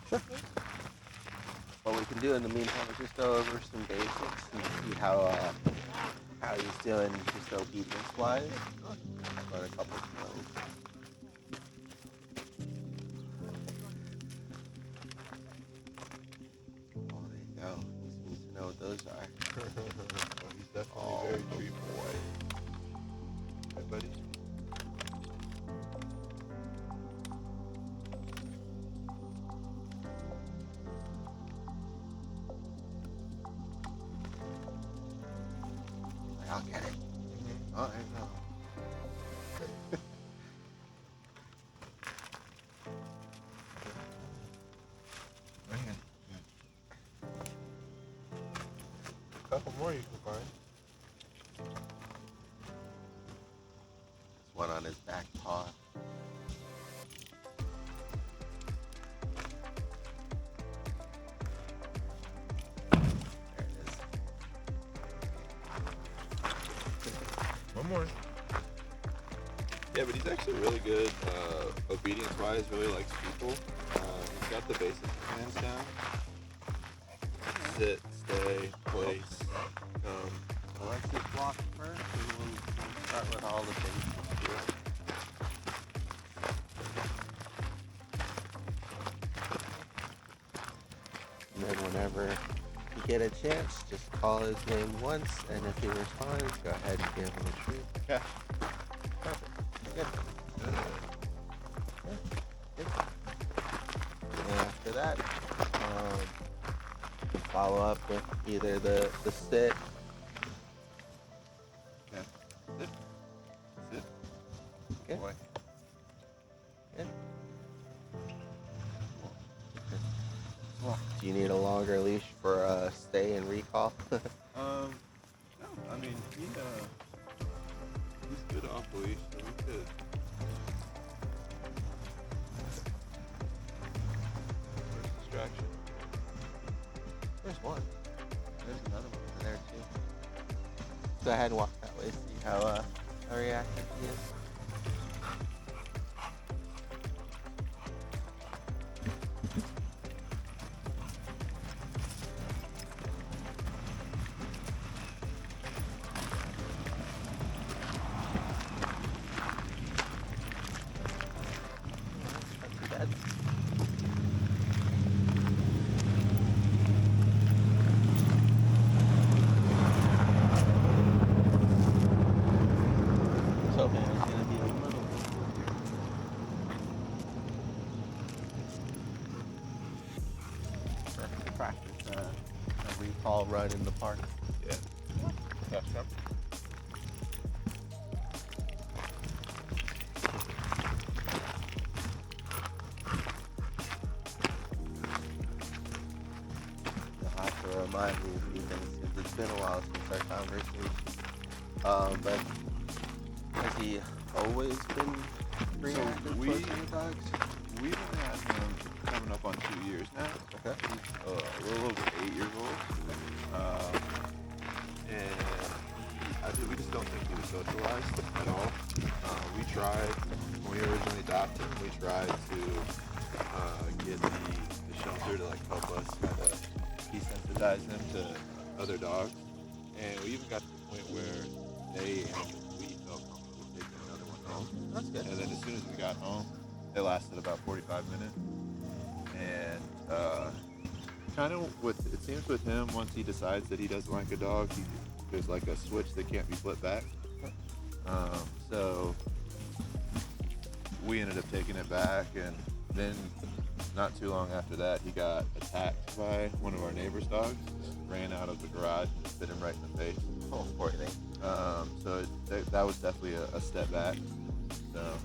Sure. What we can do in the meantime is just go over some basics and see how he's doing just obedience wise. Learn a couple skills. Oh, there you go. He seems to know what those are. Oh, he's definitely a very tree boy. Hey, buddy. I'll get it. Oh, there you go. Right here. A couple more you can find. There's one on his back paw. There it is. One more. Yeah, but he's actually really good obedience-wise, really likes people. He's got the basic commands down. Sit, stay, place, come. Well, let's just walk first, and we'll start with all the basics here. And then whenever you get a chance, just call his name once, and if he responds, go ahead and give him a treat. Kash. Perfect. Good. Good. And after that, follow up with either the sit. Yeah. Sit. Sit. Good. Boy. Good. Do you need a longer leash for stay and recall? No, I mean, he's good off leash, so we could. Where's distraction? There's one. There's another one over there too. Go ahead and walk that way, see how reactive he is. Not too bad. So man, it's gonna be a little to practice a recall run in the park. Yeah. Kash, come. You'll have to remind me of a few things since it's been a while since our conversation. But has he always been reactive we- towards other dogs? We've only had him coming up on 2 years now. Okay. He's a little over 8 years old. We just don't think he was socialized at all. We tried, when we originally adopted him, we tried to get the shelter to like help us kind of desensitize him to other dogs. And we even got to the point where they and we felt comfortable taking another one home. That's good. And then as soon as we got home, it lasted about 45 minutes. And kind of it seems with him, once he decides that he doesn't like a dog, there's like a switch that can't be flipped back. So we ended up taking it back, and then not too long after that, he got attacked by one of our neighbor's dogs. Ran out of the garage and bit him right in the face. Oh, poor thing. So that was definitely a step back. So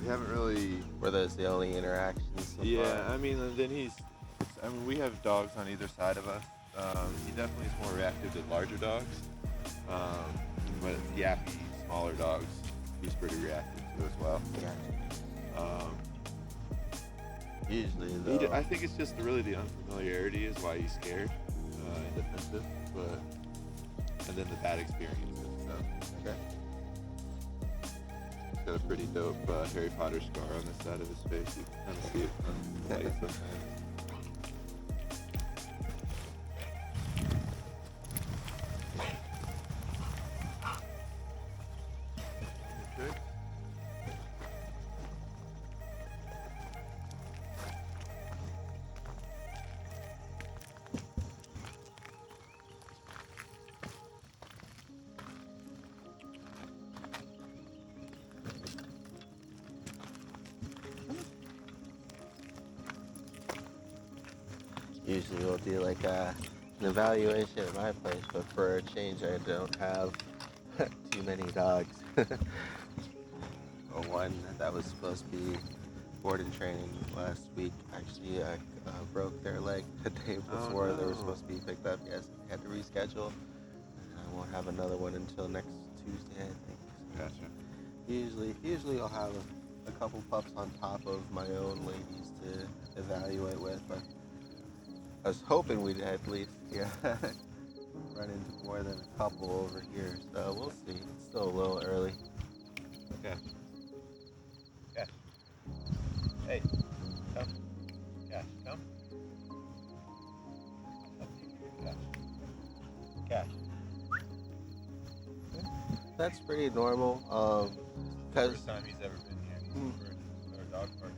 we haven't really. Were those the only interactions so Yeah, far? I mean, and then we have dogs on either side of us. He definitely is more reactive to larger dogs. But yappy, smaller dogs, he's pretty reactive to as well. Yeah. Usually, though. I think it's just really the unfamiliarity is why he's scared and defensive, and then the bad experiences. So. Okay. got a pretty dope Harry Potter scar on the side of his face. You can kind of see it from the light sometimes. Okay. Usually we'll do like an evaluation at my place, but for a change I don't have too many dogs. One that was supposed to be board and training last week actually broke their leg the day before they were supposed to be picked up. Yes, I had to reschedule. And I won't have another one until next Tuesday, I think. Gotcha. Usually I'll have a couple pups on top of my own ladies to evaluate with, but I was hoping we'd at least run into more than a couple over here, so we'll see. It's still a little early. Okay. Cash. Hey, come. Cash, come. Cash. That's pretty normal. First time he's ever been here for a dog park.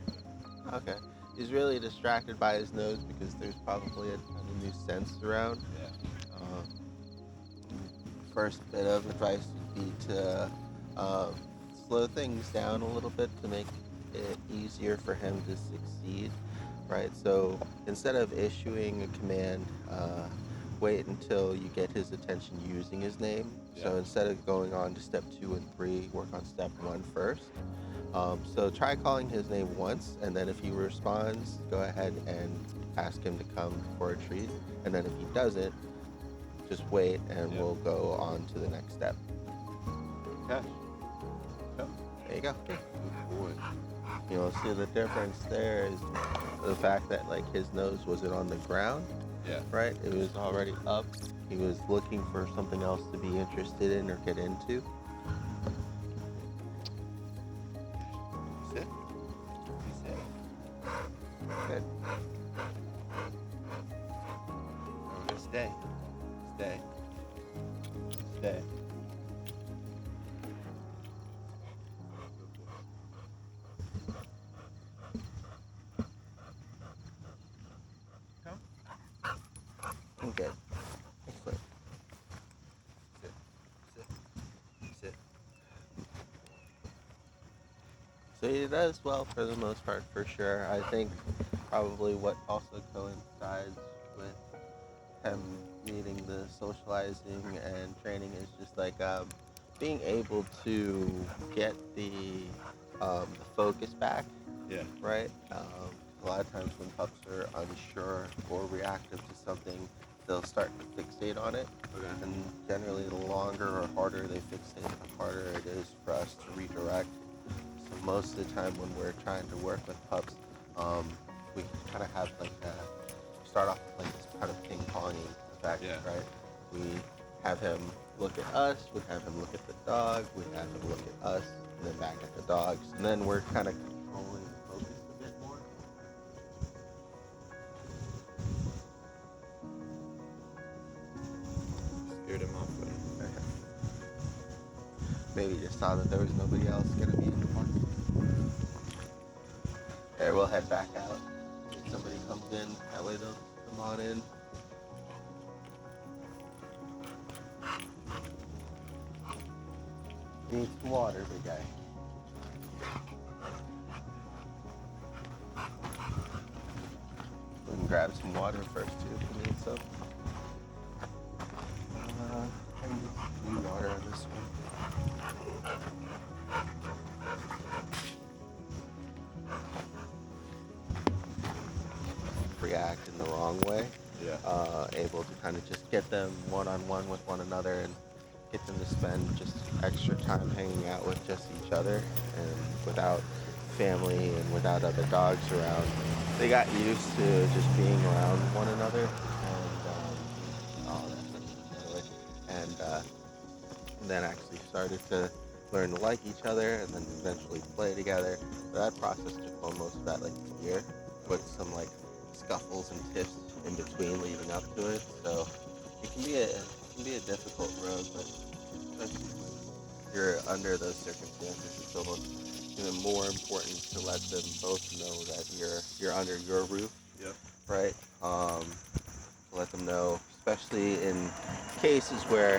Okay. He's really distracted by his nose because there's probably a ton of new scents around. Yeah. First bit of advice would be to slow things down a little bit to make it easier for him to succeed, right? So instead of issuing a command, wait until you get his attention using his name. Yeah. So instead of going on to step 2 and 3, work on step 1 first. So try calling his name once, and then if he responds, go ahead and ask him to come for a treat. And then if he doesn't, just wait and we'll go on to the next step. Cash. Come. There you go. Good boy. You'll see the difference there is the fact that like his nose wasn't on the ground. Yeah. Right? It was already up. He was looking for something else to be interested in or get into. Sit. Sit. Good. No, stay. Stay. Stay. Come. Okay. Excellent. Sit. Sit. Sit. So he does well for the most part, for sure. I think probably what also coincides with him needing the socializing and training is just like being able to get the focus back. Yeah. Right? A lot of times when pups are unsure or reactive to something, they'll start to fixate on it. Okay. And generally, the longer or harder they fixate, the harder it is for us to redirect. So most of the time when we're trying to work with pups, we kind of have like start off with like this kind of ping-ponging effect, right? We have him look at us, we have him look at the dog, we have him look at us, and then back at the dogs, and then we're kind of controlling the focus a bit more. Scared him off, buddy. Maybe he just saw that there was nobody else going to be in the park. There, we'll head back out. If somebody comes in, that way they'll come on in. Need some water, big guy. We can grab some water first too if you need some. I need water on this one. React in the wrong way. Able to kind of just get them one-on-one with one another and get them to spend just extra time hanging out with just each other and without family and without other dogs around. They got used to just being around one another and then actually started to learn to like each other and then eventually play together. But that process took almost about like a year, with some like scuffles and tiffs in between leading up to it. So it can be a difficult road, but especially when you're under those circumstances, it's almost even more important to let them both know that you're under your roof, Yep. right? To let them know, especially in cases where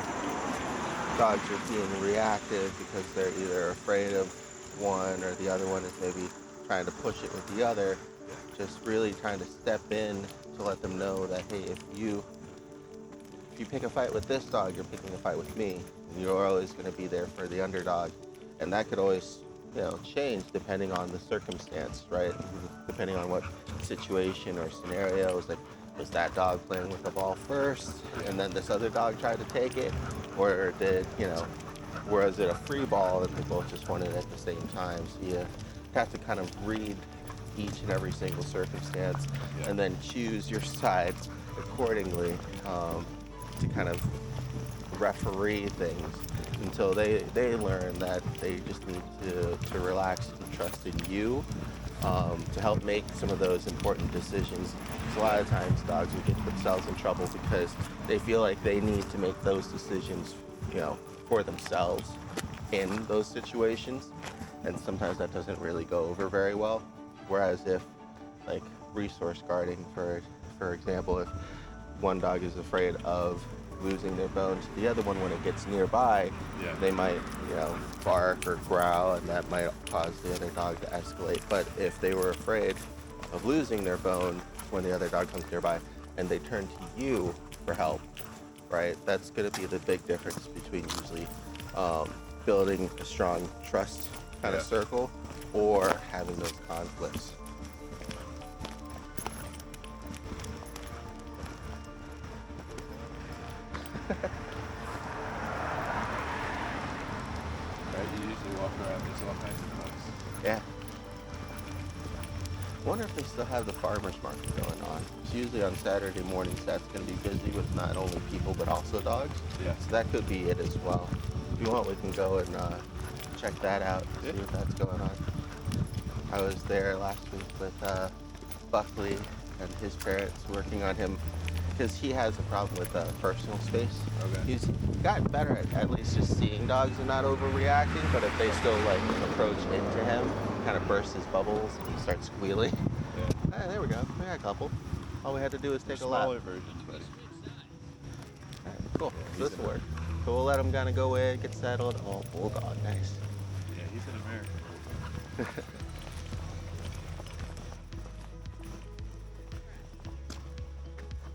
dogs are being reactive because they're either afraid of one or the other one is maybe trying to push it with the other. Yeah. Just really trying to step in to let them know that hey, if you pick a fight with this dog, you're picking a fight with me. And you're always going to be there for the underdog, and that could always change depending on the circumstance, right? Depending on what situation or scenario. Was that dog playing with the ball first, and then this other dog tried to take it, or was it a free ball and they both just wanted it at the same time? So you have to kind of read each and every single circumstance, Yeah. and then choose your side accordingly, to kind of referee things until they learn that they just need to relax and trust in you, to help make some of those important decisions. 'Cause a lot of times dogs will get themselves in trouble because they feel like they need to make those decisions, for themselves in those situations, and sometimes that doesn't really go over very well. Whereas if, like, resource guarding, for example, if one dog is afraid of losing their bone to the other one when it gets nearby, Yeah. they might, bark or growl, and that might cause the other dog to escalate. But if they were afraid of losing their bone when the other dog comes nearby and they turn to you for help, right, that's going to be the big difference between usually building a strong trust kind of Yeah. circle or having those conflicts. Right. You usually walk around. There's all kinds of pups. Yeah. I wonder if they still have the farmers market going on. It's usually on Saturday mornings. That's going to be busy with not only people but also dogs. Yeah. So that could be it as well. If you want, we can go and check that out, Yeah. see what that's going on. I was there last week with Buckley and his parents working on him because he has a problem with personal space. Okay. He's gotten better at least just seeing dogs and not overreacting, but if they still like approach into him, kind of burst his bubbles and he starts squealing. Yeah. Hey, there we go. We got a couple. All we had to do was take a lap. Smaller versions, but All right, cool. Yeah, So he's this will in work. So we'll let him kind of go in, get settled. Oh, bulldog, nice. yeah, he's in America.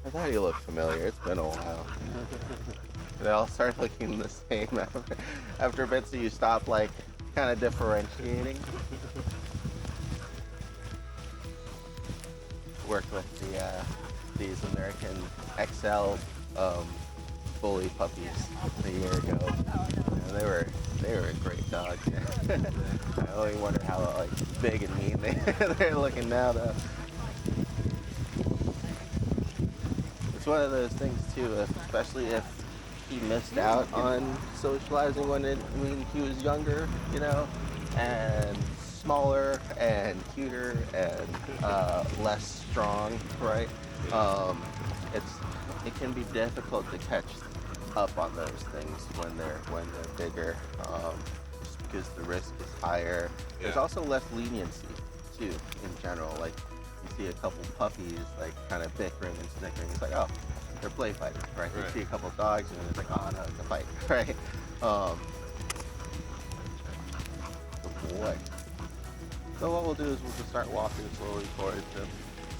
I thought he looked familiar. It's been a while. They all start looking the same after a bit, so you stop like kind of differentiating. Worked with these American XL bully puppies a year ago, and they were great dogs. I only wonder how like big and mean they're looking now though. It's one of those things too, especially if he missed out on socializing when he was younger, and smaller and cuter and less strong, right? It can be difficult to catch up on those things when they're bigger, just because the risk is higher. There's Yeah. also less leniency too in general. Like you see a couple puppies like kind of bickering and snickering. It's like, oh, they're play fighting, right? You Right. see a couple dogs and it's like, oh no, it's a fight, right? Good boy. So what we'll do is we'll just start walking slowly towards him,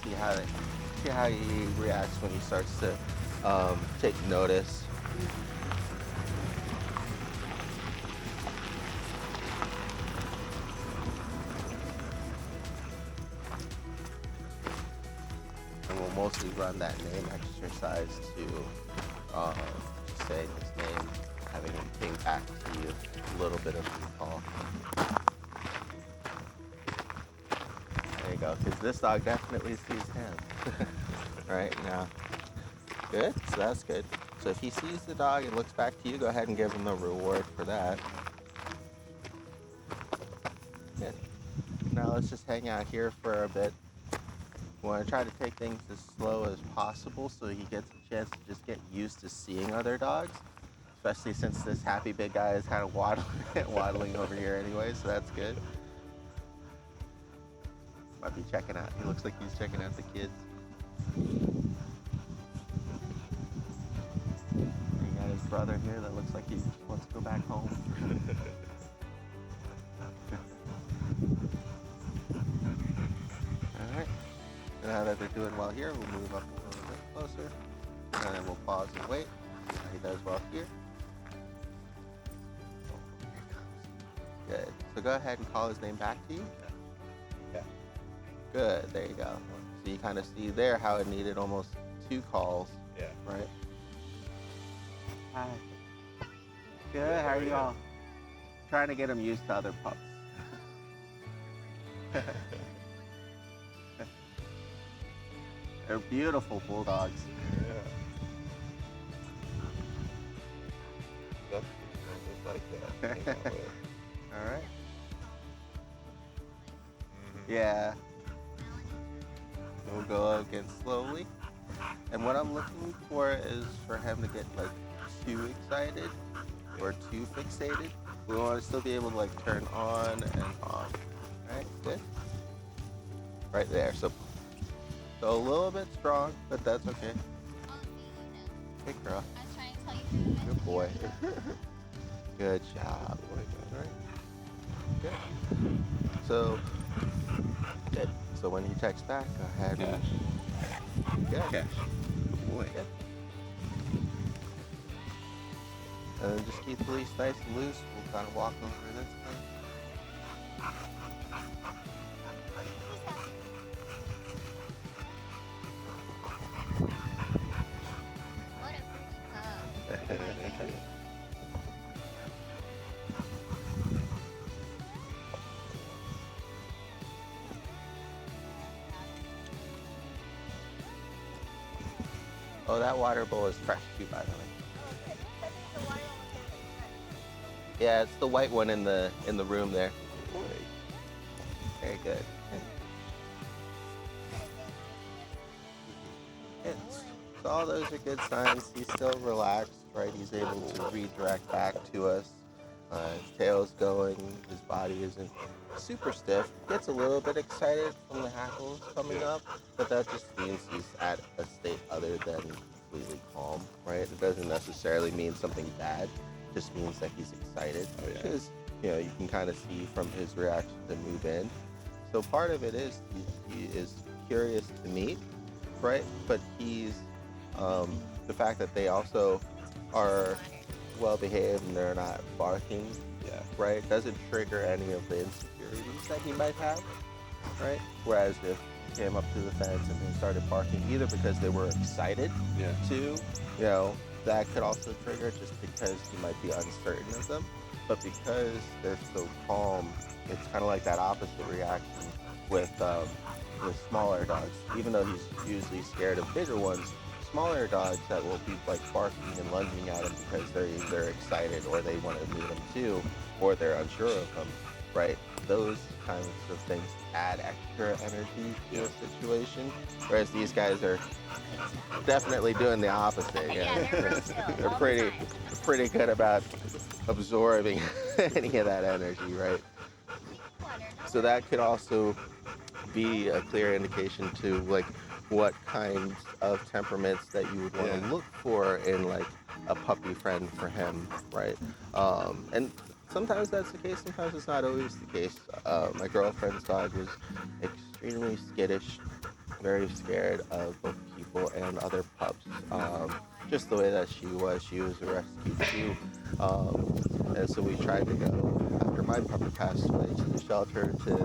see how he reacts when he starts to take notice. And we'll mostly run that name exercise to just saying his name, having him ping back to you, a little bit of recall. There you go, because this dog definitely sees him. Right now. Good, so that's good. So if he sees the dog and looks back to you, go ahead and give him a reward for that. let's just hang out here for a bit. We want to try to take things as slow as possible so he gets a chance to just get used to seeing other dogs, especially since this happy big guy is kind of waddling over here anyway, so that's good. Might be checking out. He looks like he's checking out the kids. He got his brother here that looks like he wants to go back home. All right. So now that they're doing well here, we'll move up a little bit closer, and then we'll pause and wait. See how he does well here. Oh, here he comes. Good. So go ahead and call his name back to you. Yeah. Good. There you go. So you kind of see there how it needed almost 2 calls. Yeah. Right. Hi. Good. How are you all? Trying to get him used to other pups. They're beautiful bulldogs. Yeah. Just like that. All right. Mm-hmm. Yeah. We'll go again slowly. And what I'm looking for is for him to get like too excited or too fixated. We want to still be able to like turn on and off. All right, good. Right there. So a little bit strong, but that's okay. Hey, girl. Good boy. Good job. All right. Good. So, good. So when he texts back, go ahead. Kash. Good. Kash. Good boy. Good. And then just keep the leash nice and loose. We'll kind of walk over this way. Oh, that water bowl is fresh too, by the way. Yeah, it's the white one in the room there. Very good. So all those are good signs. He's still relaxed, right? He's able to redirect back to us. His tail's going. His body isn't super stiff. Gets a little bit excited from the hackles coming up, but that just means he's at a state other than completely calm, right? It doesn't necessarily mean something bad. It just means that he's excited, which is, you can kind of see from his reaction to move in. So part of it is he is curious to meet, right? But he's the fact that they also are well behaved and they're not barking, right, doesn't trigger any of the insecurities that he might have, right? Whereas if he came up to the fence and they started barking, either because they were excited to, that could also trigger just because he might be uncertain of them. But because they're so calm, it's kind of like that opposite reaction with smaller dogs. Even though he's usually scared of bigger ones, smaller dogs that will be like barking and lunging at him because they're either excited or they want to meet him too, or they're unsure of him, right? Those kinds of things add extra energy to a situation, whereas these guys are definitely doing the opposite. They're pretty good about absorbing any of that energy, right? So that could also be a clear indication to like what kinds of temperaments that you would want to look for in like a puppy friend for him, right? And sometimes that's the case, sometimes it's not always the case. My girlfriend's dog was extremely skittish, very scared of both people and other pups. Just the way that she was a rescue too. And so we tried to go, after my puppy passed away, to the shelter to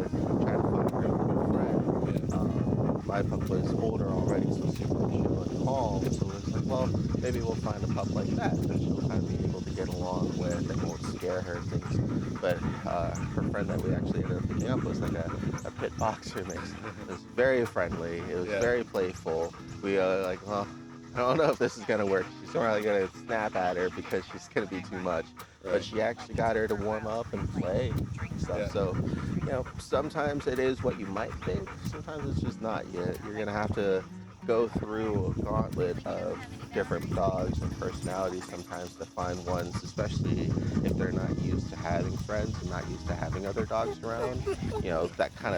try to find her a new friend. My pup was older already, so super chill and calm. So it was like, well, maybe we'll find a pup like that she'll kind of be able to get along with and won't scare her and things. But her friend that we actually ended up picking up was like a pit boxer mix. It was very friendly. It was very playful. We like, well, I don't know if this is gonna work. She's probably gonna snap at her because she's gonna be too much. But she actually got her to warm up and play. stuff. Yeah. So, sometimes it is what you might think. Sometimes it's just not. You're gonna have to go through a gauntlet of different dogs and personalities sometimes to find ones, especially if they're not used to having friends and not used to having other dogs around. That kind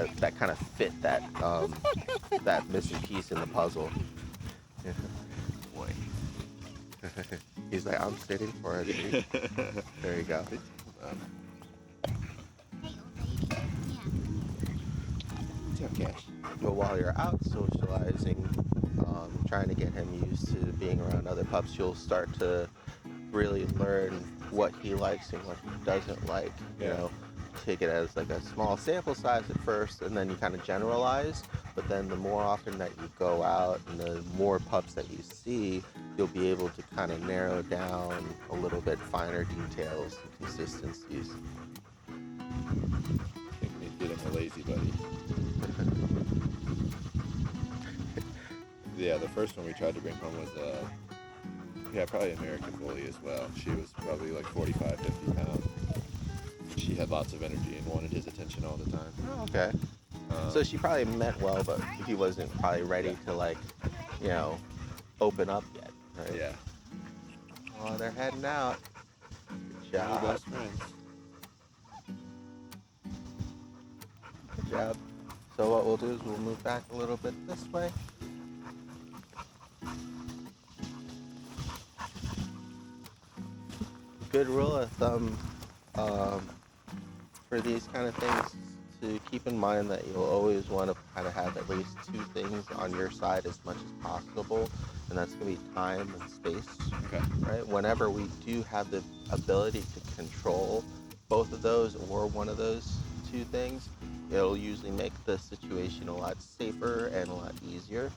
of fit that missing piece in the puzzle. Boy. He's like, I'm sitting for a treat. There you go. What's up, Cash? But while you're out socializing, trying to get him used to being around other pups, you'll start to really learn what he likes and what he doesn't like. Yeah. Take it as like a small sample size at first, and then you kind of generalize. But then the more often that you go out and the more pups that you see, you'll be able to kind of narrow down a little bit finer details and consistencies. I think we need to get him a lazy buddy. Yeah, the first one we tried to bring home was probably American Bully as well. She was probably like 45, 50 pounds. She had lots of energy and wanted his attention all the time. Oh, okay. So she probably meant well, but he wasn't probably ready to open up yet. Right? Yeah. Oh, they're heading out. Good They're job. best friends. Good job. So what we'll do is we'll move back a little bit this way. Good rule of thumb for these kind of things to keep in mind that you'll always want to kind of have at least two things on your side as much as possible, and that's going to be time and space. Okay. Right? Whenever we do have the ability to control both of those or one of those two things, it'll usually make the situation a lot safer and a lot easier.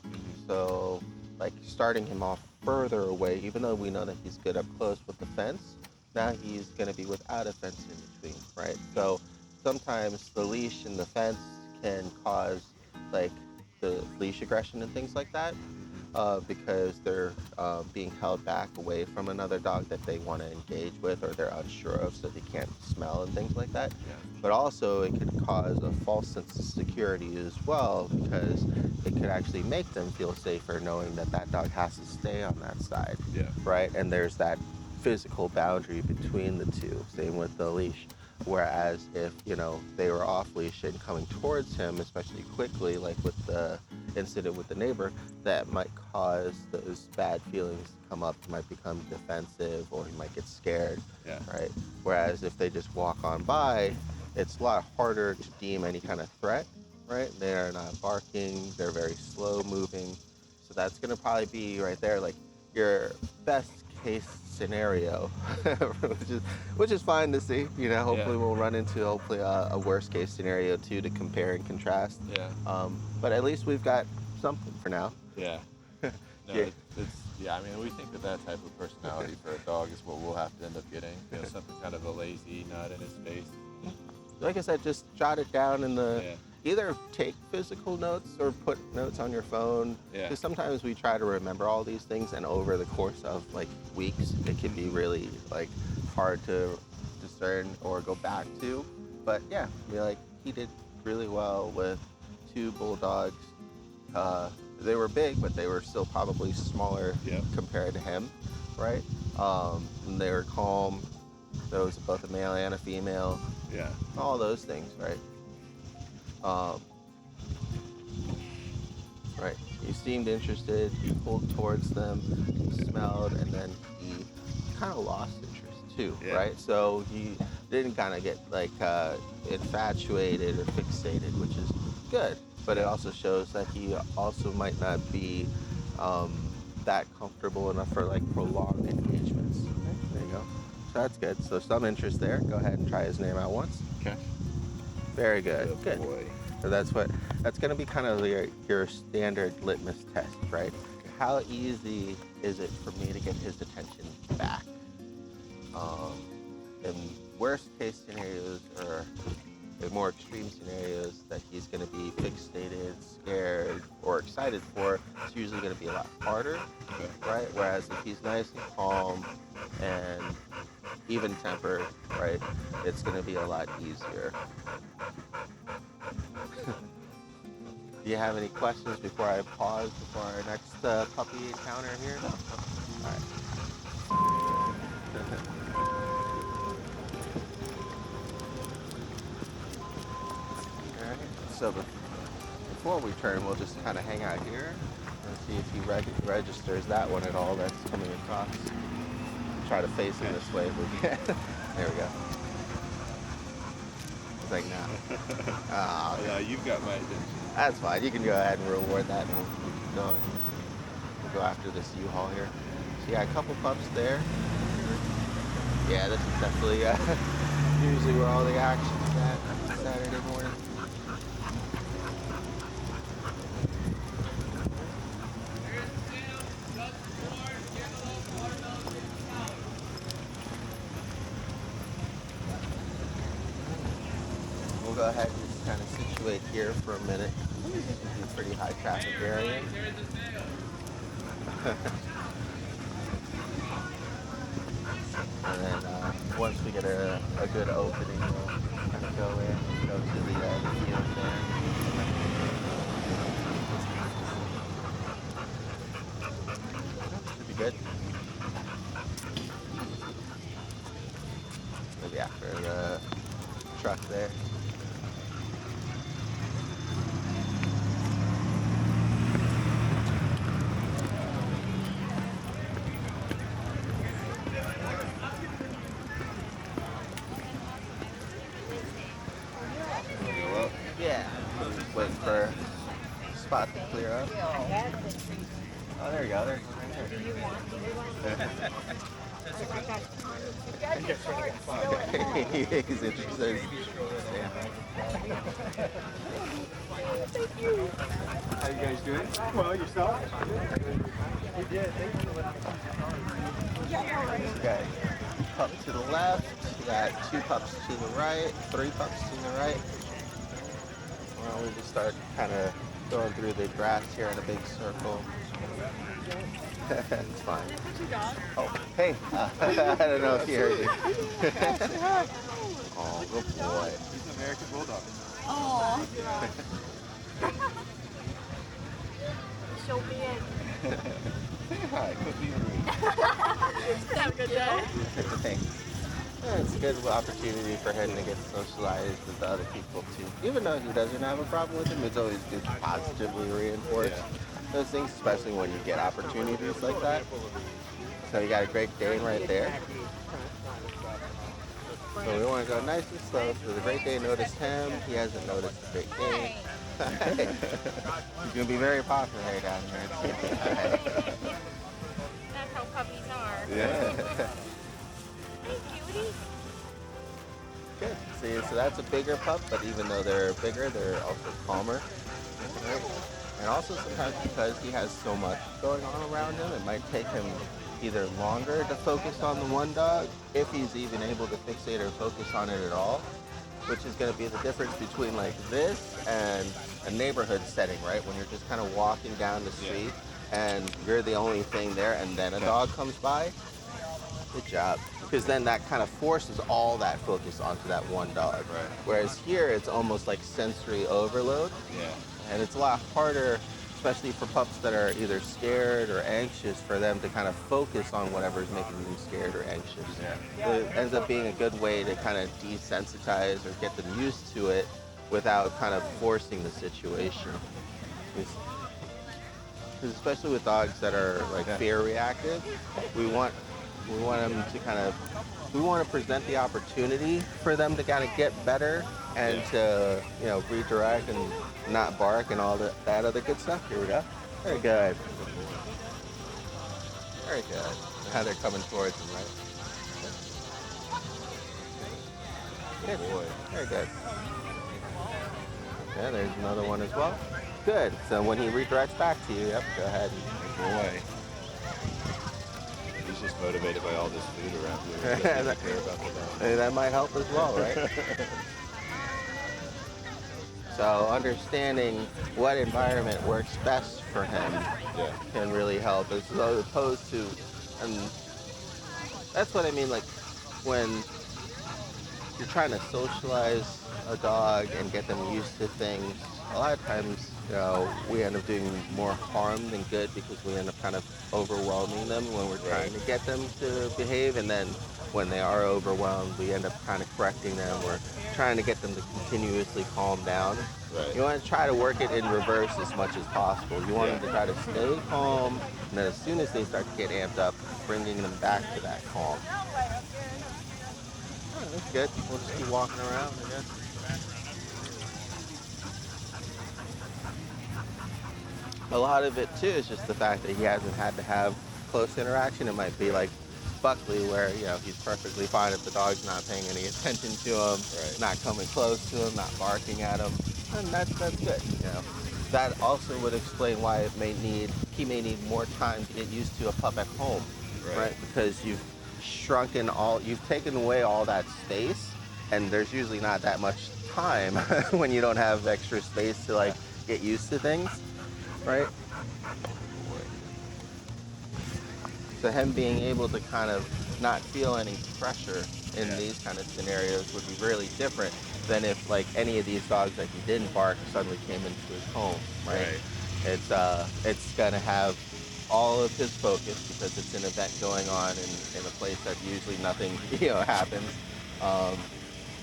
So, like starting him off further away, even though we know that he's good up close with the fence, now he's going to be without a fence in between, right? So sometimes the leash and the fence can cause like the leash aggression and things like that, because they're being held back away from another dog that they want to engage with or they're unsure of, so they can't smell and things like that. Yeah. But also it could cause a false sense of security as well, because it could actually make them feel safer knowing that that dog has to stay on that side. Yeah. Right? And there's that physical boundary between the two. Same with the leash. Whereas if, they were off leash and coming towards him, especially quickly, like with the incident with the neighbor, that might cause those bad feelings to come up. He might become defensive or he might get scared. Yeah. Right? Whereas if they just walk on by, it's a lot harder to deem any kind of threat. Right? They are not barking. They're very slow moving. So that's going to probably be right there, like your best case scenario, which is fine to see. Hopefully we'll run into a worst case scenario too to compare and contrast. Yeah. But at least we've got something for now. Yeah. No, Yeah. I mean, we think that type of personality for a dog is what we'll have to end up getting. Something kind of a lazy nut in his face. Like I said, just jot it down in the. Yeah. Either take physical notes or put notes on your phone. Yeah. Because sometimes we try to remember all these things, and over the course of like weeks, it can be really like hard to discern or go back to. But yeah, he did really well with two bulldogs. They were big, but they were still probably smaller compared to him, right? And they were calm. There was both a male and a female. Yeah. All those things, right? Right. He seemed interested. He pulled towards them, smelled, and then he kind of lost interest too, right? So he didn't kind of get like infatuated or fixated, which is good. But it also shows that he also might not be that comfortable enough for like prolonged engagements. Okay, there you go. So that's good. So some interest there. Go ahead and try his name out once. Okay. Very good. Good boy. So that's going to be kind of your standard litmus test, right? How easy is it for me to get his attention back? In worst case scenarios or in more extreme scenarios that he's going to be fixated, scared, or excited for, it's usually going to be a lot harder, right? Whereas if he's nice and calm and even tempered, right, it's going to be a lot easier. Do you have any questions before I pause before our next puppy encounter here? No. All right. All right. So before we turn, we'll just kind of hang out here and see if he registers that one at all that's coming across. Try to face him this way if we can. There we go. He's like, nah. Oh, Yeah, you've got my attention. that's fine. You can go ahead and reward that and we'll keep going. We'll go after this U-Haul here. So yeah, a couple pups there. Yeah, this is definitely usually where all the action's at Saturday morning. We'll go ahead and just kind of situate here for a minute. This is a pretty high traffic area. And then once we get a good opening, we'll kind of go in and go to the field there. Should be good. Maybe after the truck there. Go up. Yeah. Just waiting for a spot to clear up. Oh, there you go. There's one right there. He's interested. How you guys doing? Well, yourself? We did. Thank you. Okay. Pup to the left. We got 2 pups to the right. 3 pups to the right. Well, we just start kind of going through the grass here in a big circle. It's fine. Oh, hey. I don't know if you heard me. Oh, good boy. He's an American Bulldog. Oh. So big. Hi, could be rude. Have a good day. Thanks. Yeah, it's a good opportunity for him to get socialized with the other people too. Even though he doesn't have a problem with them, it's always good to positively reinforce those things, especially when you get opportunities like that. So you got a Great Dane right there. So we want to go nice and slow. So the Great Dane noticed him. He hasn't noticed the Great Dane. He's gonna be very popular down here. That's how puppies are. Yeah. Hey, cutie. Good. See, so that's a bigger pup, but even though they're bigger, they're also calmer. Right? And also sometimes because he has so much going on around him, it might take him either longer to focus on the one dog, if he's even able to fixate or focus on it at all, which is going to be the difference between like this and a neighborhood setting, right? When you're just kind of walking down the street and you're the only thing there and then a dog comes by. Good job. Because then that kind of forces all that focus onto that one dog. Right. Whereas here it's almost like sensory overload. Yeah. And it's a lot harder, especially for pups that are either scared or anxious, for them to kind of focus on whatever's making them scared or anxious. Yeah. So it ends up being a good way to kind of desensitize or get them used to it without kind of forcing the situation. Because especially with dogs that are like fear reactive, we want them to kind of, we want to present the opportunity for them to kind of get better and to, you know, redirect and not bark and all that other good stuff. Here we go. Very good. Very good. Now they're coming towards him, right? Good boy. Very good. Yeah, there's another one as well. Good. So when he redirects back to you, yep, go ahead. Boy. He's just motivated by all this food around here. He doesn't even care about the dog. Hey, that might help as well, right? So understanding what environment works best for him can really help, as opposed to, and that's what I mean, like when you're trying to socialize a dog and get them used to things, a lot of times, we end up doing more harm than good because we end up kind of overwhelming them when we're Right. trying to get them to behave. And then when they are overwhelmed, we end up kind of correcting them. We're trying to get them to continuously calm down. Right. You want to try to work it in reverse as much as possible. You want Yeah. them to try to stay calm, and then as soon as they start to get amped up, bringing them back to that calm. Oh, that's good. We'll just keep walking around, I guess. A lot of it too is just the fact that he hasn't had to have close interaction. It might be like Buckley, where he's perfectly fine if the dog's not paying any attention to him, Right. not coming close to him, not barking at him, and that's good. That also would explain why he may need more time to get used to a pup at home, Right. right? Because you've taken away all that space, and there's usually not that much time when you don't have extra space to like get used to things, right? So him being able to kind of not feel any pressure in Yeah. these kind of scenarios would be really different than if like any of these dogs that he didn't bark suddenly came into his home, right? Right. It's gonna have all of his focus because it's an event going on in a place that usually nothing happens. Um,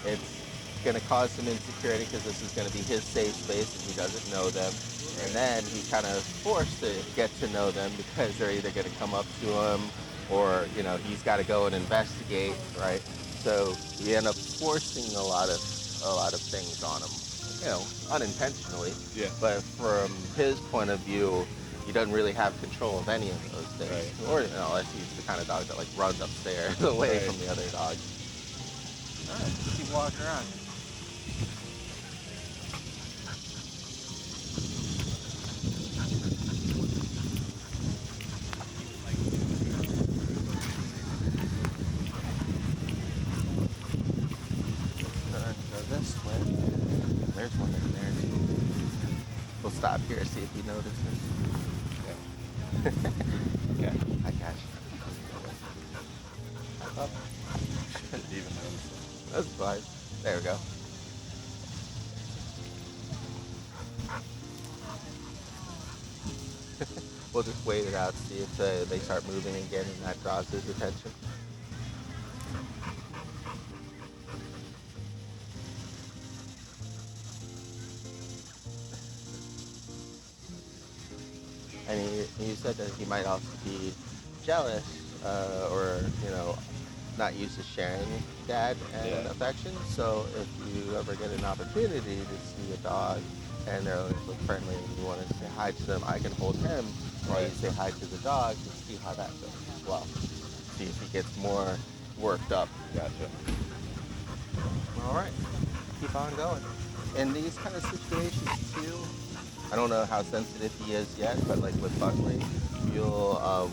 it's going to cause some insecurity because this is going to be his safe space and he doesn't know them. And then he's kind of forced to get to know them because they're either going to come up to him or, he's got to go and investigate, right? So we end up forcing a lot of things on him, unintentionally. Yeah. But from his point of view, he doesn't really have control of any of those things. Right. Or, unless he's the kind of dog that like runs upstairs away Right. from the other dog. All right, just keep walking around. Go this way. There's one in there too. We'll stop here, see if he notices. Yeah. Hi, Kash. Up. Didn't even notice. That's fine. There we go. We'll just wait it out, see if they start moving again, and that draws his attention. And you said that he might also be jealous, or not used to sharing dad and Yeah. affection. So if you ever get an opportunity to see a dog and they're look friendly and you want to say hi to them, I can hold him while you Right. say hi to the dog to see how that goes as well. See if he gets more worked up. Gotcha. All right, keep on going. In these kind of situations too, I don't know how sensitive he is yet, but like with Buckley,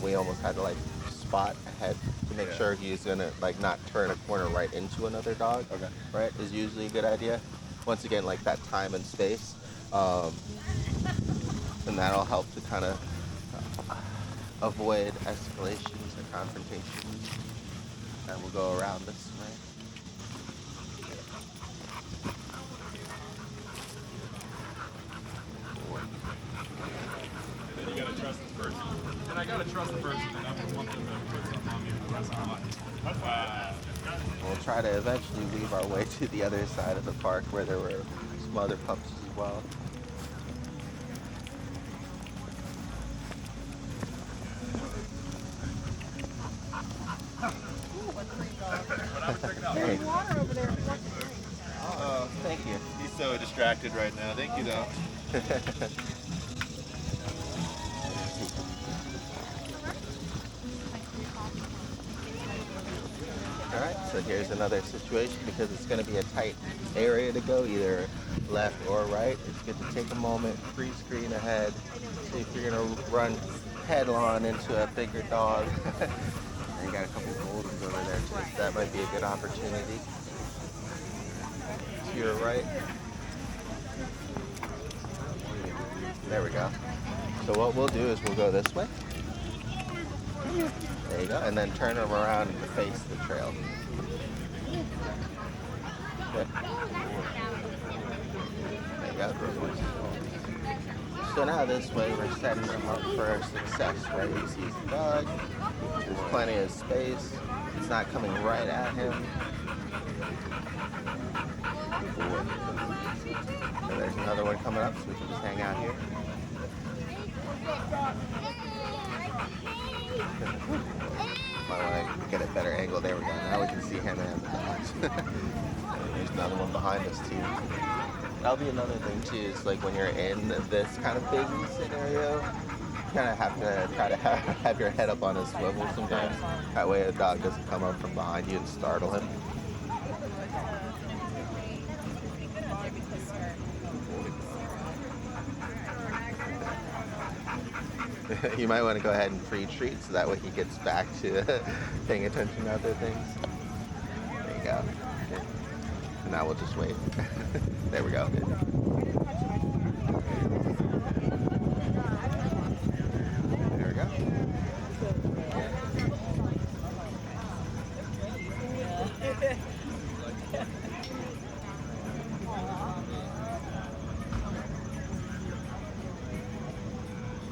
we almost had to like spot ahead to make Yeah. sure he's gonna like not turn a corner right into another dog. Okay. Right, is usually a good idea. Once again, like that time and space, um, and that'll help to kind of avoid escalations or confrontations. And we'll go around this way. And then you gotta trust the person. And I gotta trust the person enough to want them to put something on me for the rest of my life. We'll try to eventually weave our way to the other side of the park where there were some other pups as well. Hey. Water over there. Oh, Thank you. he's so distracted right now. Thank you, though. All right, so here's another situation because it's going to be a tight area to go, either left or right. It's good to take a moment, pre-screen ahead, see if you're going to run headlong into a bigger dog. And you got a couple Goldens over there too, so that might be a good opportunity. To your right. There we go. So what we'll do is we'll go this way. There you go, and then turn them around and face the trail. Okay. There you Yep. So now this way we're setting him up for success, right? He sees the dog. There's plenty of space. It's not coming right at him. So there's another one coming up, so we can just hang out here. Might want to get a better angle. There we go. Now we can see him and the dogs. There's another one behind us too. That'll be another thing too. Is like when you're in this kind of big scenario, you kind of have to try to have your head up on a swivel sometimes. That way a dog doesn't come up from behind you and startle him. You might want to go ahead and pre-treat so that way he gets back to paying attention to other things. There you go. Good. And now we'll just wait. There we go. Good. There we go.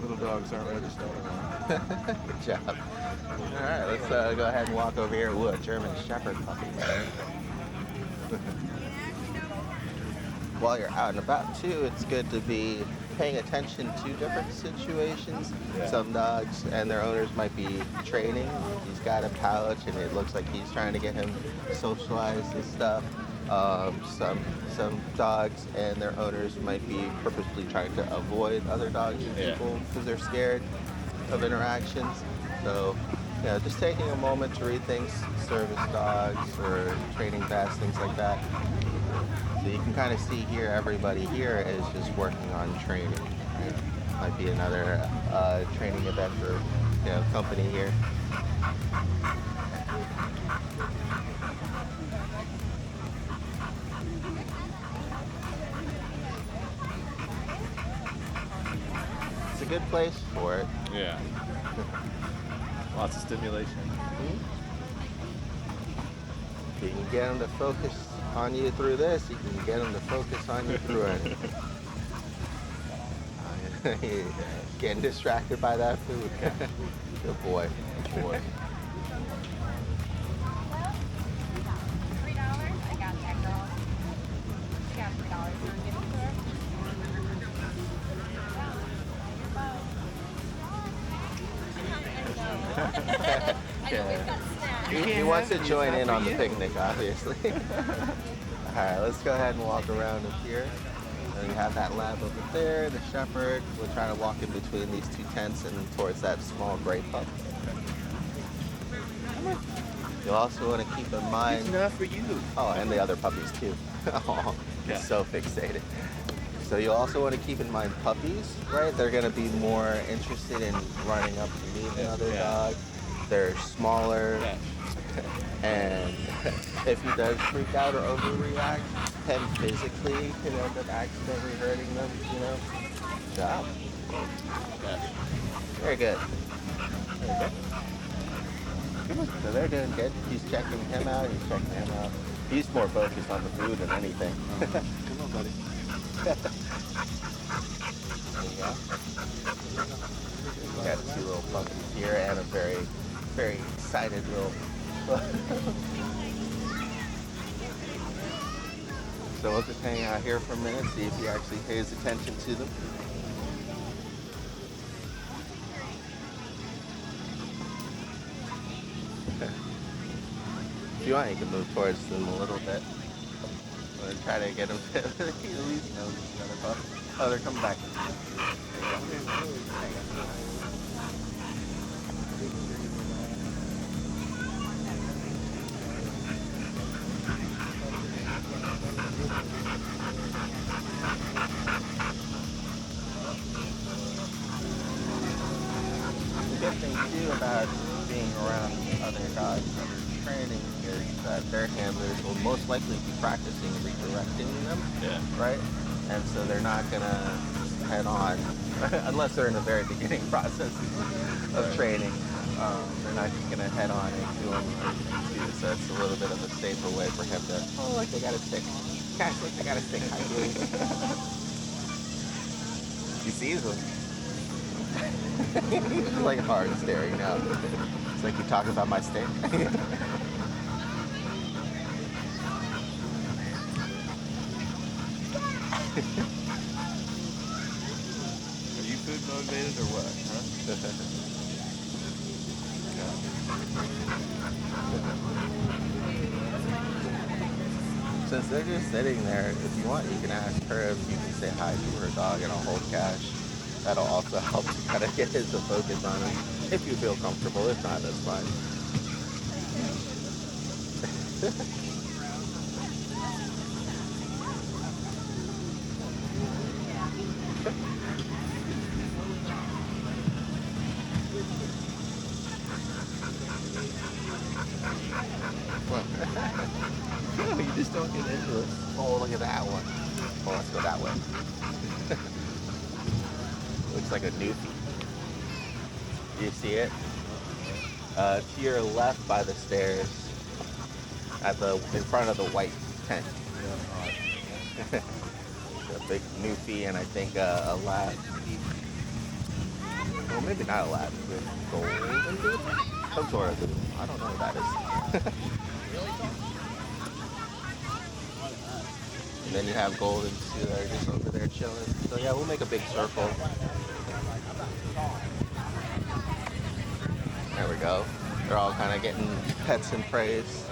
Little dogs aren't registered. Good job. All right, let's go ahead and walk over here. Ooh, a German Shepherd puppy. While you're out and about too, it's good to be paying attention to different situations. Yeah. Some dogs and their owners might be training. He's got a pouch and it looks like he's trying to get him socialized and stuff. Some dogs and their owners might be purposely trying to avoid other dogs and people because they're scared of interactions. So, just taking a moment to read things, service dogs or training vets, things like that. So you can kind of see here, everybody here is just working on training. Might be another training event or company here. It's a good place for it. Yeah. Lots of stimulation. If you can get them to focus on you through this, you can get them to focus on you through it. Getting distracted by that food. Good boy. Good boy. $3? I got that girl. She got $3. You want to give it to her? I know we've got snacks. He wants to join in on the picnic, obviously. Alright, let's go ahead and walk around up here. And we have that lab over there, the shepherd. We'll try to walk in between these two tents and towards that small gray pup. You'll also want to keep in mind... It's not for you. Oh, and the other puppies too. Oh, Yeah. he's so fixated. So you'll also want to keep in mind puppies, right? They're going to be more interested in running up to meet another dog. They're smaller. And if he does freak out or overreact, him physically could end up accidentally hurting them, Good job. Very good. Very good. So they're doing good. He's checking him out. He's checking him out. He's more focused on the food than anything. Come on, buddy. There you go. Got two little puppies here and a very, very excited little. So we'll just hang out here for a minute, see if he actually pays attention to them. If you want, you can move towards them a little bit. I'm gonna try to get him to at least know the other pup. Oh, they're coming back. The good thing too about being around other dogs, other training is that their handlers will most likely be practicing redirecting them, right? And so they're not gonna head on, unless they're in the very beginning process of training. They're not just gonna head on into them. So it's a little bit of a safer way for him to, oh, look, they got a stick. Cash, look, they got a stick. He sees him. He's just like hard staring now. It's like you talking about my stare. Are you food motivated or what? Since they're just sitting there, if you want, you can ask her if you can say hi to her dog, and I'll hold Cash. That'll also help to kind of get his focus on him, if you feel comfortable. If not, that's fine. No, you just don't get into it. Oh, look at that one. Oh, let's go that way. Looks like a newfie. You see it? To your left by the stairs, in front of the white tent. A big newfie and I think a lab. Well, maybe not a lab. Golden doodle? Some sort of doodle. I don't know what that is. And then you have golden too that are just over there chilling. So yeah, we'll make a big circle. There we go. They're all kind of getting pets and praise.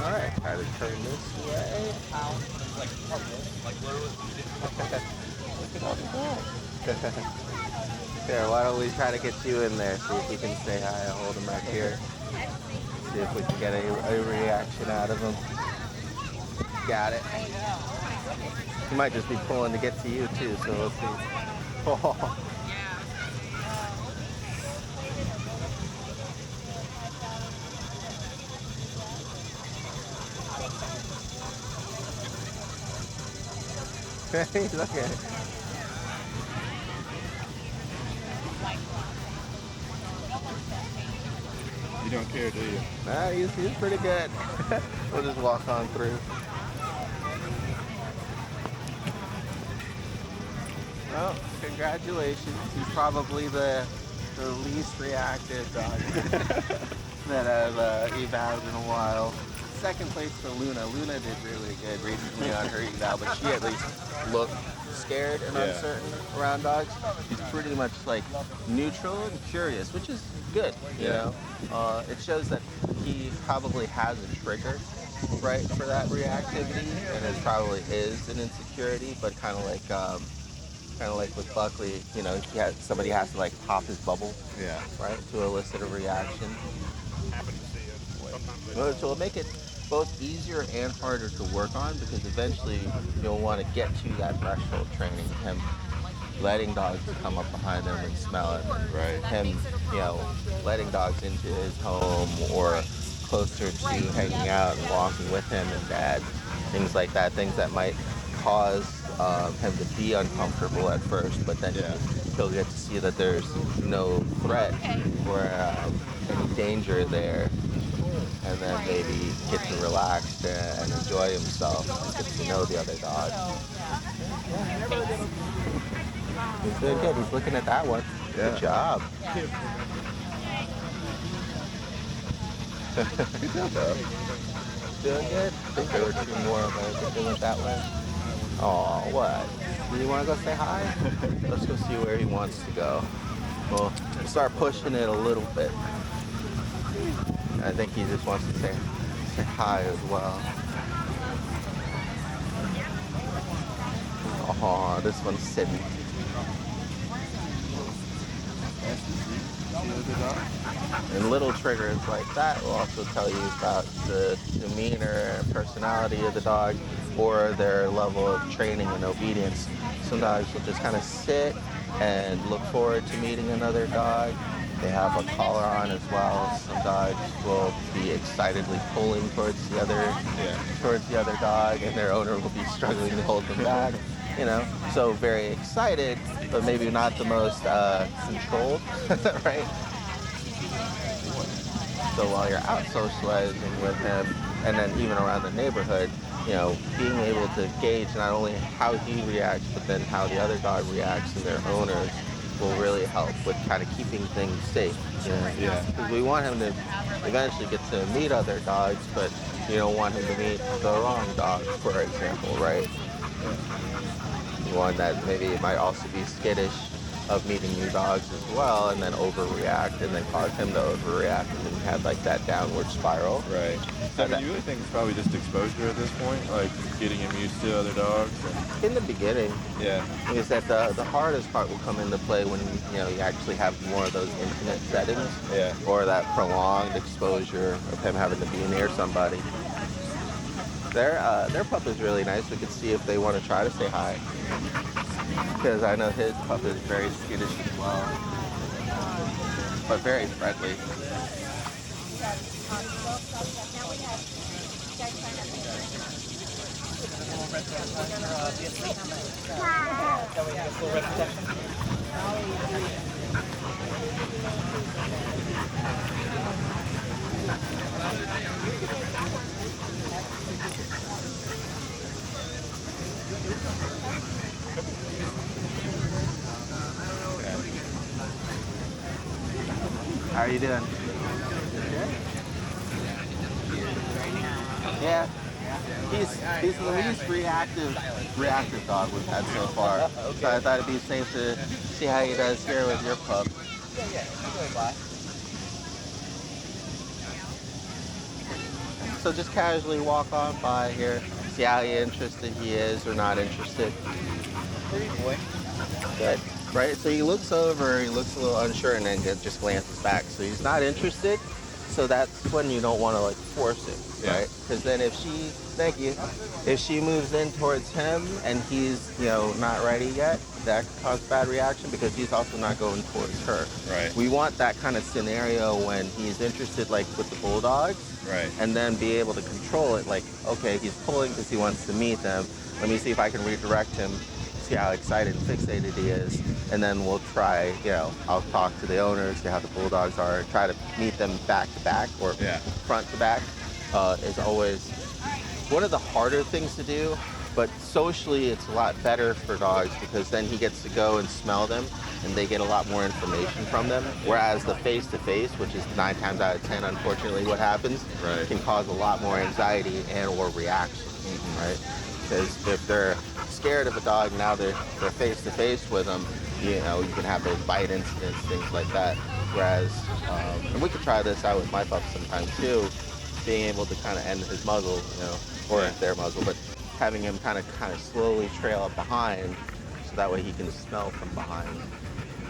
All right, try to turn this way. Look at all the dogs. Here, why don't we try to get you in there? See if you can say hi. I'll hold him right here. See if we can get a reaction out of him. Got it. He might just be pulling to get to you too, so we'll see. Oh. Look at it. You don't care, do you? Nah, he's pretty good. We'll just walk on through. Well, congratulations. He's probably the least reactive dog that I've evaled in a while. Second place for Luna. Luna did really good recently on her eval, but she at least looked scared and uncertain around dogs. He's pretty much like neutral and curious, which is good, you know. It shows that he probably has a trigger, right, for that reactivity, and it probably is an insecurity, but kind of like with Buckley, you know, somebody has to like pop his bubble, right, to elicit a reaction. So it'll make it both easier and harder to work on because eventually you'll want to get to that threshold training. Him letting dogs come up behind him and smell it. Right. Him, you know, letting dogs into his home or closer to hanging out and walking with him and dad. Things like that. Things that might cause him to be uncomfortable at first, but then he'll get to see that there's no threat or any danger there. And then maybe get to relax and enjoy himself and get to know the other dog. He's doing good. He's looking at that one. Good job. Good job, though. Doing good. I think there were two more of them. I think they went that way. Oh, what? Do you want to go say hi? Let's go see where he wants to go. We'll start pushing it a little bit. I think he just wants to say hi as well. Oh, this one's sitting. And little triggers like that will also tell you about the demeanor and personality of the dog or their level of training and obedience. Some dogs will just kind of sit and look forward to meeting another dog. They have a collar on as well. Some dogs will be excitedly pulling towards the other dog, and their owner will be struggling to hold them back. You know, so very excited, but maybe not the most controlled, right? So while you're out socializing with him, and then even around the neighborhood, being able to gauge not only how he reacts, but then how the other dog reacts and their owners will really help with kind of keeping things safe. Yeah. Because we want him to eventually get to meet other dogs, but you don't want him to meet the wrong dog, for example, right? One that maybe might also be skittish of meeting new dogs as well, and then overreact, and then cause him to overreact, and then have like that downward spiral. Right. So I mean, you really think it's probably just exposure at this point, like getting him used to other dogs? In the beginning, Yeah. is that the hardest part will come into play when you actually have more of those intimate settings, Yeah. or that prolonged exposure of him having to be near somebody. Their pup is really nice. We could see if they want to try to say hi, because I know his pup is very skittish as well, but very friendly. How are you doing? Yeah. He's the least reactive dog we've had so far. So I thought it'd be safe to see how he does here with your pup. So just casually walk on by here, see how interested he is or not interested. Good. Right? So he looks over, he looks a little unsure, and then just glances back. So he's not interested. So that's when you don't want to like force it, right? Because then thank you, if she moves in towards him and he's not ready yet, that could cause bad reaction because he's also not going towards her. Right. We want that kind of scenario when he's interested, like with the bulldogs, Right. and then be able to control it. Like, okay, he's pulling because he wants to meet them. Let me see if I can redirect him, see how excited and fixated he is, and then we'll try, I'll talk to the owners, see how the bulldogs are, try to meet them back to back or front to back. Is always one of the harder things to do, but socially it's a lot better for dogs because then he gets to go and smell them and they get a lot more information from them. Whereas the face-to-face, which is 9 times out of 10 unfortunately what happens, can cause a lot more anxiety and or reaction, right? Because if they're scared of a dog, now they're face-to-face with them, you can have those bite incidents, things like that. Whereas, and we could try this out with my pup sometimes too, being able to kind of end his muzzle, or their muzzle, but having him kind of slowly trail up behind, so that way he can smell from behind,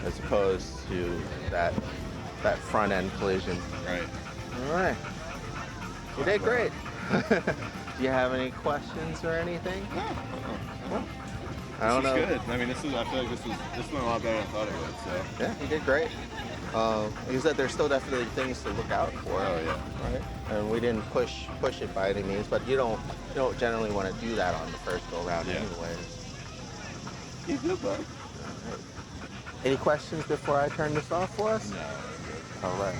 as opposed to that front end collision. Right. All right. You did great. Do you have any questions or anything? No. I don't know. This is good. I mean, I feel like this went a lot better than I thought it would. So. Yeah, you did great. Like I said, there's still definitely things to look out for. Oh yeah. Right. And we didn't push it by any means, but you don't generally want to do that on the first go round, anyways. You good, bud? All right. Any questions before I turn this off for us? No. All right.